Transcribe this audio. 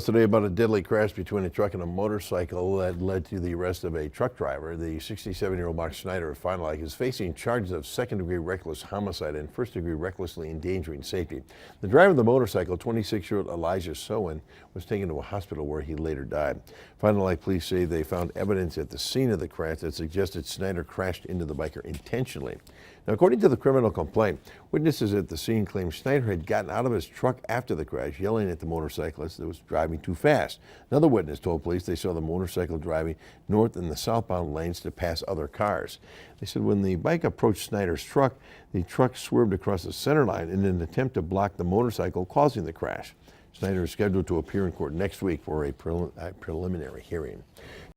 Today about a deadly crash between a truck and a motorcycle that led to the arrest of a truck driver. The 67-year-old Mark Snyder of Fond du Lac is facing charges of second-degree reckless homicide and first-degree recklessly endangering safety. The driver of the motorcycle, 26-year-old Elijah Sowen, was taken to a hospital where he later died. Fond du Lac police say they found evidence at the scene of the crash that suggested Snyder crashed into the biker intentionally. Now, according to the criminal complaint, witnesses at the scene claim Snyder had gotten out of his truck after the crash, yelling at the motorcyclist that was driving too fast. Another witness told police they saw the motorcycle driving north in the southbound lanes to pass other cars. They said when the bike approached Snyder's truck, the truck swerved across the center line in an attempt to block the motorcycle, causing the crash. Snyder is scheduled to appear in court next week for a preliminary hearing.